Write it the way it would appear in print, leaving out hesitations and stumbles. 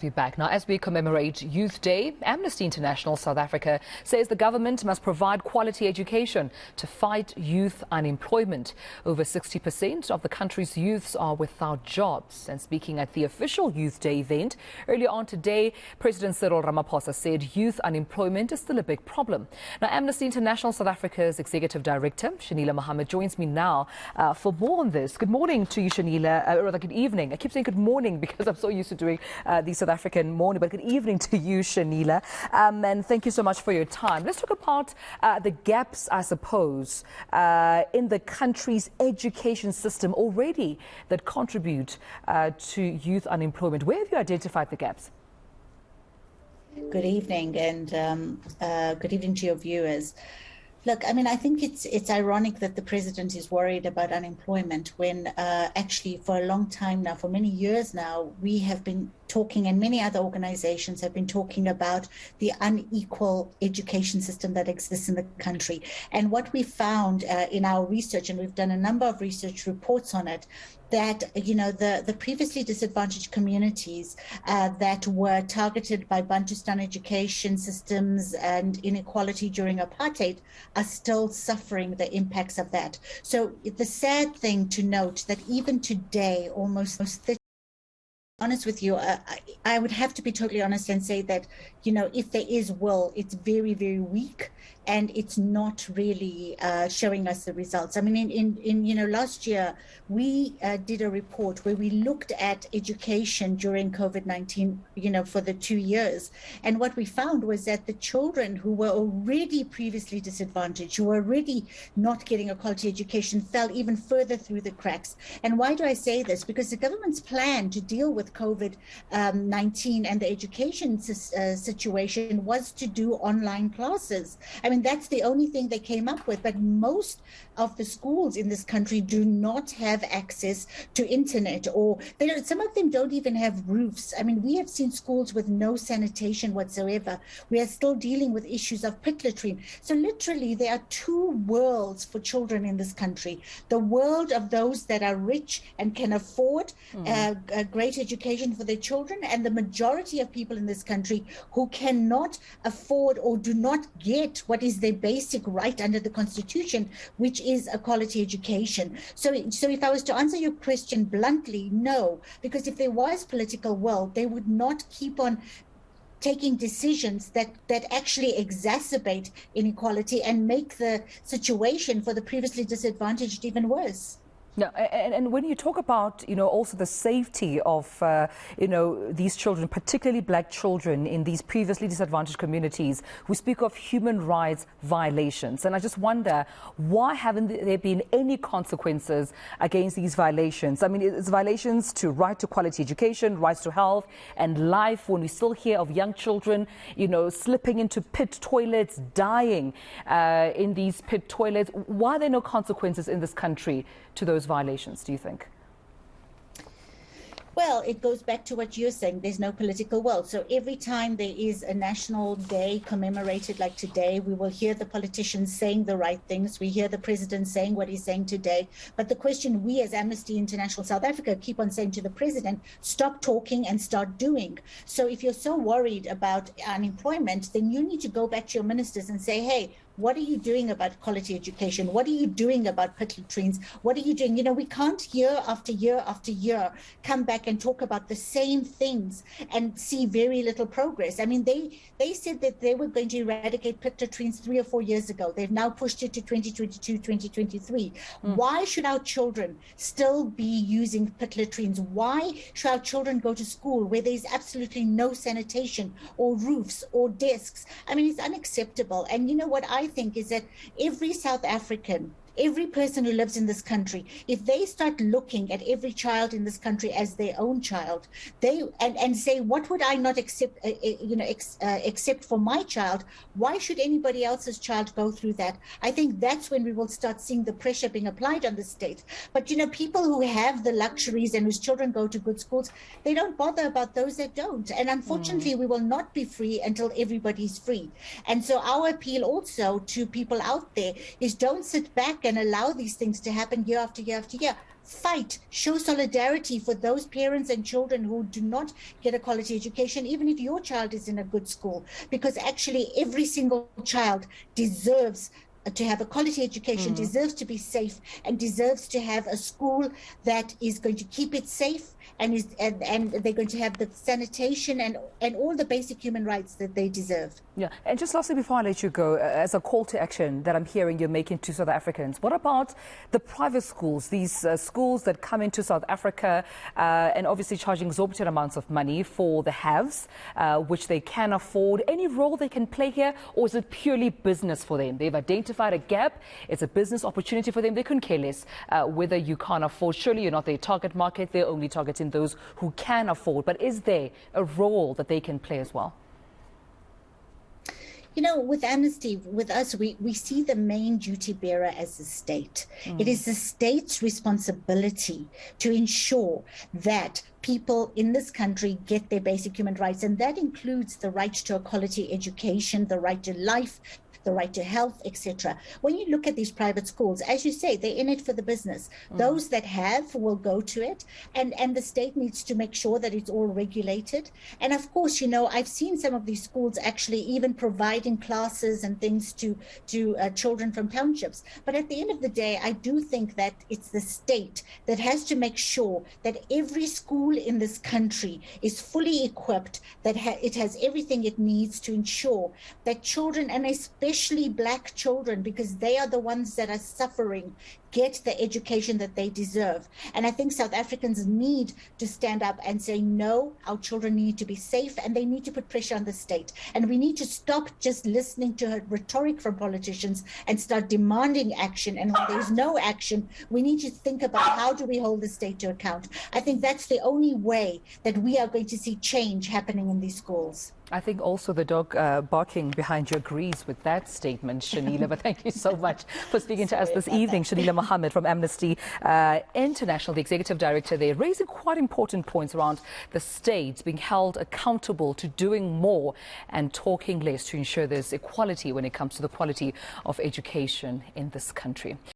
Be back now. As we commemorate Youth Day, Amnesty International South Africa says the government must provide quality education to fight youth unemployment. Over 60% of the country's youths are without jobs. And speaking at the official Youth Day event earlier on today, President Cyril Ramaphosa said youth unemployment is still a big problem. Now, Amnesty International South Africa's Executive Director, Shanila Mohammed, joins me now for more on this. Good morning to you, Shanila, or rather good evening. I keep saying good morning because I'm so used to doing these South African morning, but good evening to you, Shanila, and thank you so much for your time. Let's talk about the gaps, I suppose, in the country's education system already that contribute to youth unemployment. Where have you identified the gaps? Good evening, and good evening to your viewers. Look, I mean, I think it's ironic that the president is worried about unemployment when actually for a long time now, for many years now, we have been talking, and many other organizations have been talking about the unequal education system that exists in the country. And what we found in our research, and we've done a number of research reports on it, that, you know, the previously disadvantaged communities that were targeted by Bantustan education systems and inequality during apartheid are still suffering the impacts of that. So the sad thing to note that even today, almost 30, honest with you, I would have to be totally honest and say that, you know, if there is will, it's very, very weak, and it's not really showing us the results. I mean, in you know, last year, we did a report where we looked at education during COVID-19, you know, for the 2 years. And what we found was that the children who were already previously disadvantaged, who were already not getting a quality education, fell even further through the cracks. And why do I say this? Because the government's plan to deal with COVID-19 and the education situation was to do online classes. I mean, that's the only thing they came up with. But most of the schools in this country do not have access to internet, or they don't, some of them don't even have roofs. I mean, we have seen schools with no sanitation whatsoever. We are still dealing with issues of pit latrine. So literally, there are two worlds for children in this country. The world of those that are rich and can afford a great education for their children, and the majority of people in this country who cannot afford or do not get what is their basic right under the Constitution, which is a quality education. So if I was to answer your question bluntly, no, because if there was political will, they would not keep on taking decisions that actually exacerbate inequality and make the situation for the previously disadvantaged even worse. No, and when you talk about, you know, also the safety of, you know, these children, particularly black children in these previously disadvantaged communities, we speak of human rights violations. And I just wonder, why haven't there been any consequences against these violations? I mean, it's violations to right to quality education, rights to health and life, when we still hear of young children, you know, slipping into pit toilets, dying in these pit toilets. Why are there no consequences in this country to those violations, do you think? Well, it goes back to what you're saying. There's no political will. So every time there is a national day commemorated like today, we will hear the politicians saying the right things. We hear the president saying what he's saying today. But the question we as Amnesty International South Africa keep on saying to the president, stop talking and start doing. So if you're so worried about unemployment, then you need to go back to your ministers and say, hey, what are you doing about quality education? What are you doing about pit latrines? What are you doing? You know, we can't year after year after year come back and talk about the same things and see very little progress. I mean, they said that they were going to eradicate pit latrines 3 or 4 years ago. They've now pushed it to 2022, 2023. Why should our children still be using pit latrines? Why should our children go to school where there's absolutely no sanitation or roofs or desks? I mean, it's unacceptable. And you know what I think is that every South African, every person who lives in this country, if they start looking at every child in this country as their own child, and say, what would I not accept, accept for my child? Why should anybody else's child go through that? I think that's when we will start seeing the pressure being applied on the state. But, you know, people who have the luxuries and whose children go to good schools, they don't bother about those that don't. And unfortunately, we will not be free until everybody's free. And so our appeal also to people out there is don't sit back not going to allow these things to happen year after year after year. Fight, show solidarity for those parents and children who do not get a quality education, even if your child is in a good school, because actually every single child deserves to have a quality education, deserves to be safe, and deserves to have a school that is going to keep it safe, and they're going to have the sanitation and all the basic human rights that they deserve. Yeah, and just lastly, before I let you go, as a call to action that I'm hearing you're making to South Africans, what about the private schools, these schools that come into South Africa and obviously charging exorbitant amounts of money for the haves, which they can afford? Any role they can play here, or is it purely business for them? They've identified a gap, it's a business opportunity for them, they couldn't care less whether you can't afford. Surely you're not their target market, they're only targeting those who can afford. But is there a role that they can play as well? You know, with Amnesty, with us, we see the main duty bearer as the state. It is the state's responsibility to ensure that people in this country get their basic human rights, and that includes the right to a quality education, the right to life, the right to health, etc. When you look at these private schools, as you say, they're in it for the business. Those that have will go to it, and the state needs to make sure that it's all regulated. And of course, you know, I've seen some of these schools actually even providing classes and things to children from townships. But at the end of the day, I do think that it's the state that has to make sure that every school in this country is fully equipped, that it has everything it needs to ensure that children, and especially Black children, because they are the ones that are suffering, get the education that they deserve. And I think South Africans need to stand up and say, no, our children need to be safe, and they need to put pressure on the state. And we need to stop just listening to rhetoric from politicians and start demanding action. And when there's no action, we need to think about how do we hold the state to account. I think that's the only way that we are going to see change happening in these schools. I think also the dog barking behind you agrees with that statement, Shanila. But thank you so much for speaking to us this evening. Shanila Mohammed from Amnesty International, the Executive Director there, raising quite important points around the state being held accountable to doing more and talking less to ensure there's equality when it comes to the quality of education in this country.